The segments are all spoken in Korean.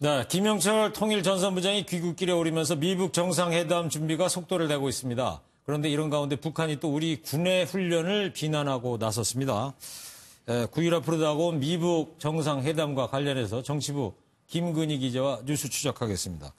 네, 김영철 통일전선부장이 귀국길에 오르면서 미북 정상회담 준비가 속도를 내고 있습니다. 그런데 이런 가운데 북한이 또 우리 군의 훈련을 비난하고 나섰습니다. 9일 앞으로 다가온 미북 정상회담과 관련해서 정치부 김근희 기자와 뉴스 추적하겠습니다.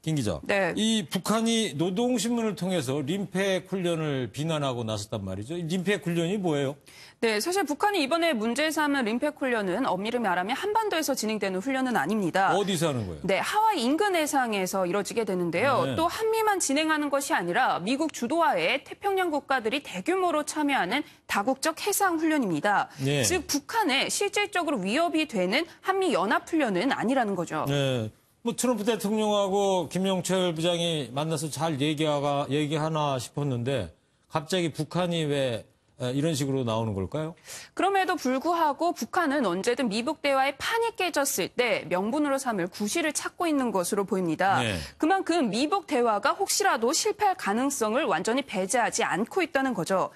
김 기자, 네. 이 북한이 노동신문을 통해서 림팩 훈련을 비난하고 나섰단 말이죠. 이 림팩 훈련이 뭐예요? 네, 사실 북한이 이번에 문제 삼은 림팩 훈련은 엄밀히 말하면 한반도에서 진행되는 훈련은 아닙니다. 어디서 하는 거예요? 네, 하와이 인근 해상에서 이뤄지게 되는데요. 네. 또 한미만 진행하는 것이 아니라 미국 주도하에 태평양 국가들이 대규모로 참여하는 다국적 해상 훈련입니다. 네. 즉 북한에 실질적으로 위협이 되는 한미 연합 훈련은 아니라는 거죠. 네. 뭐 트럼프 대통령하고 김영철 부장이 만나서 잘 얘기하나 싶었는데 갑자기 북한이 왜 이런 식으로 나오는 걸까요? 그럼에도 불구하고 북한은 언제든 미북 대화의 판이 깨졌을 때 명분으로 삼을 구실을 찾고 있는 것으로 보입니다. 네. 그만큼 미북 대화가 혹시라도 실패할 가능성을 완전히 배제하지 않고 있다는 거죠.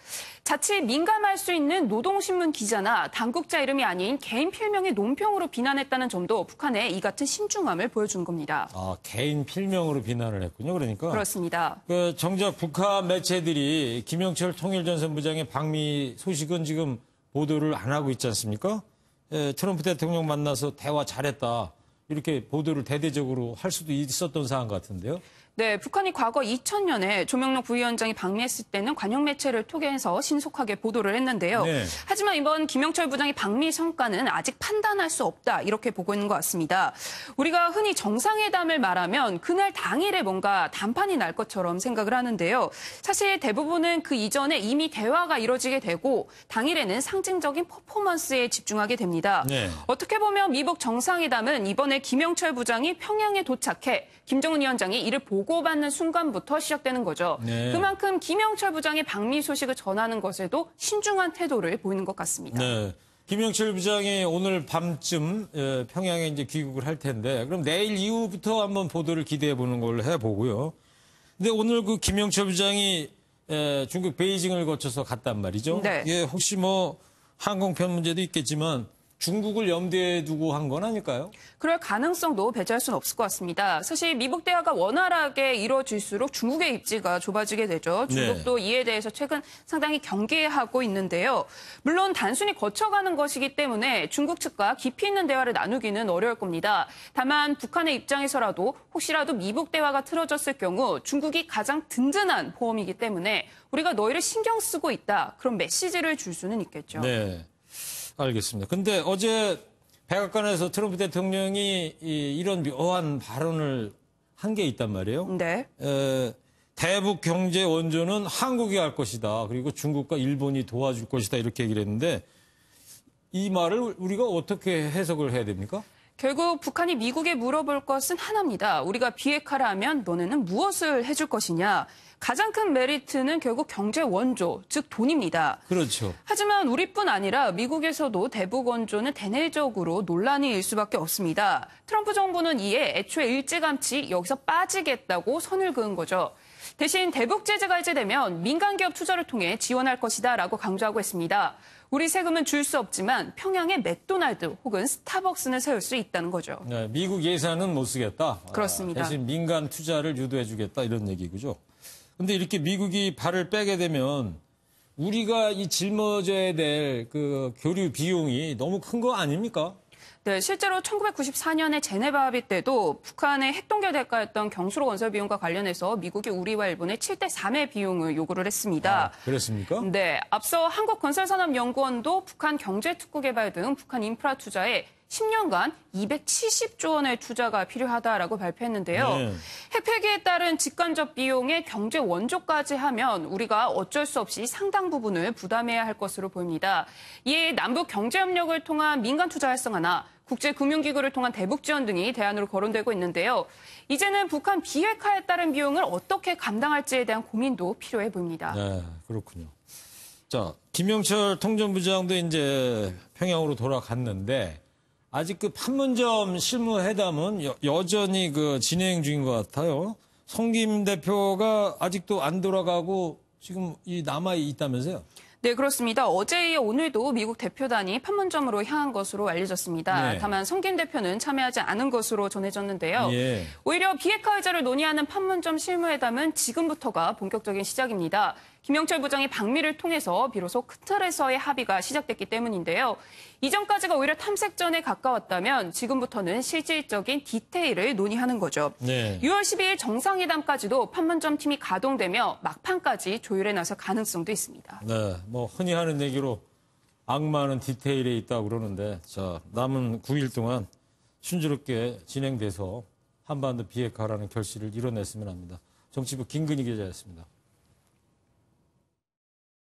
자칫 민감할 수 있는 노동신문 기자나 당국자 이름이 아닌 개인 필명의 논평으로 비난했다는 점도 북한의 이 같은 신중함을 보여준 겁니다. 아, 개인 필명으로 비난을 했군요. 그러니까. 그렇습니다. 정작 북한 매체들이 김영철 통일전선부장의 방미 소식은 지금 보도를 안 하고 있지 않습니까? 트럼프 대통령 만나서 대화 잘했다. 이렇게 보도를 대대적으로 할 수도 있었던 사안 같은데요. 네, 북한이 과거 2000년에 조명록 부위원장이 방미했을 때는 관영 매체를 통해서 신속하게 보도를 했는데요. 네. 하지만 이번 김영철 부장의 방미 성과는 아직 판단할 수 없다 이렇게 보고 있는 것 같습니다. 우리가 흔히 정상회담을 말하면 그날 당일에 뭔가 단판이 날 것처럼 생각을 하는데요. 사실 대부분은 그 이전에 이미 대화가 이뤄지게 되고 당일에는 상징적인 퍼포먼스에 집중하게 됩니다. 네. 어떻게 보면 미북 정상회담은 이번에 김영철 부장이 평양에 도착해 김정은 위원장이 이를 보고받는 순간부터 시작되는 거죠. 네. 그만큼 김영철 부장의 방미 소식을 전하는 것에도 신중한 태도를 보이는 것 같습니다. 네. 김영철 부장이 오늘 밤쯤 평양에 이제 귀국을 할 텐데 그럼 내일 이후부터 한번 보도를 기대해 보는 걸로 해보고요. 근데 오늘 그 김영철 부장이 중국 베이징을 거쳐서 갔단 말이죠. 네. 이게 혹시 뭐 항공편 문제도 있겠지만 중국을 염두에 두고 한 건 아닐까요? 그럴 가능성도 배제할 수는 없을 것 같습니다. 사실 미북 대화가 원활하게 이루어질수록 중국의 입지가 좁아지게 되죠. 중국도 이에 대해서 최근 상당히 경계하고 있는데요. 물론 단순히 거쳐가는 것이기 때문에 중국 측과 깊이 있는 대화를 나누기는 어려울 겁니다. 다만 북한의 입장에서라도 혹시라도 미북 대화가 틀어졌을 경우 중국이 가장 든든한 보험이기 때문에 우리가 너희를 신경 쓰고 있다. 그런 메시지를 줄 수는 있겠죠. 네. 알겠습니다. 근데 어제 백악관에서 트럼프 대통령이 이런 묘한 발언을 한 게 있단 말이에요. 네. 대북 경제 원조는 한국이 할 것이다. 그리고 중국과 일본이 도와줄 것이다. 이렇게 얘기를 했는데 이 말을 우리가 어떻게 해석을 해야 됩니까? 결국 북한이 미국에 물어볼 것은 하나입니다. 우리가 비핵화를 하면 너네는 무엇을 해줄 것이냐. 가장 큰 메리트는 결국 경제 원조, 즉 돈입니다. 그렇죠. 하지만 우리뿐 아니라 미국에서도 대북 원조는 대내적으로 논란이 일 수밖에 없습니다. 트럼프 정부는 이에 애초에 일찌감치 여기서 빠지겠다고 선을 그은 거죠. 대신 대북 제재가 해제되면 민간 기업 투자를 통해 지원할 것이다라고 강조하고 있습니다. 우리 세금은 줄 수 없지만 평양에 맥도날드 혹은 스타벅스는 세울 수 있다는 거죠. 네, 미국 예산은 못 쓰겠다. 그렇습니다. 대신 민간 투자를 유도해 주겠다 이런 얘기죠. 근데 이렇게 미국이 발을 빼게 되면 우리가 이 짊어져야 될 그 교류 비용이 너무 큰 거 아닙니까? 네, 실제로 1994년에 제네바 합의 때도 북한의 핵동결 대가였던 경수로 건설 비용과 관련해서 미국이 우리와 일본의 7대 3의 비용을 요구를 했습니다. 그랬습니까? 네, 앞서 한국건설산업연구원도 북한 경제특구개발 등 북한 인프라 투자에 10년간 270조 원의 투자가 필요하다라고 발표했는데요. 네. 핵 폐기에 따른 직간접 비용에 경제 원조까지 하면 우리가 어쩔 수 없이 상당 부분을 부담해야 할 것으로 보입니다. 이에 남북 경제협력을 통한 민간 투자 활성화나 국제금융기구를 통한 대북 지원 등이 대안으로 거론되고 있는데요. 이제는 북한 비핵화에 따른 비용을 어떻게 감당할지에 대한 고민도 필요해 보입니다. 네, 그렇군요. 자, 김영철 통전부장도 이제 평양으로 돌아갔는데 아직 그 판문점 실무회담은 여전히 그 진행 중인 것 같아요. 송 김 대표가 아직도 안 돌아가고 지금 남아 있다면서요? 네, 그렇습니다. 어제에 이어 오늘도 미국 대표단이 판문점으로 향한 것으로 알려졌습니다. 네. 다만 성 김 대표는 참여하지 않은 것으로 전해졌는데요. 예. 오히려 비핵화 의제를 논의하는 판문점 실무회담은 지금부터가 본격적인 시작입니다. 김영철 부장이 방미를 통해서 비로소 큰 틀에서의 합의가 시작됐기 때문인데요. 이전까지가 오히려 탐색전에 가까웠다면 지금부터는 실질적인 디테일을 논의하는 거죠. 네. 6월 12일 정상회담까지도 판문점 팀이 가동되며 막판까지 조율에 나설 가능성도 있습니다. 네, 뭐 흔히 하는 얘기로 악마는 디테일에 있다고 그러는데 자, 남은 9일 동안 순조롭게 진행돼서 한반도 비핵화라는 결실을 이뤄냈으면 합니다. 정치부 김근희 기자였습니다.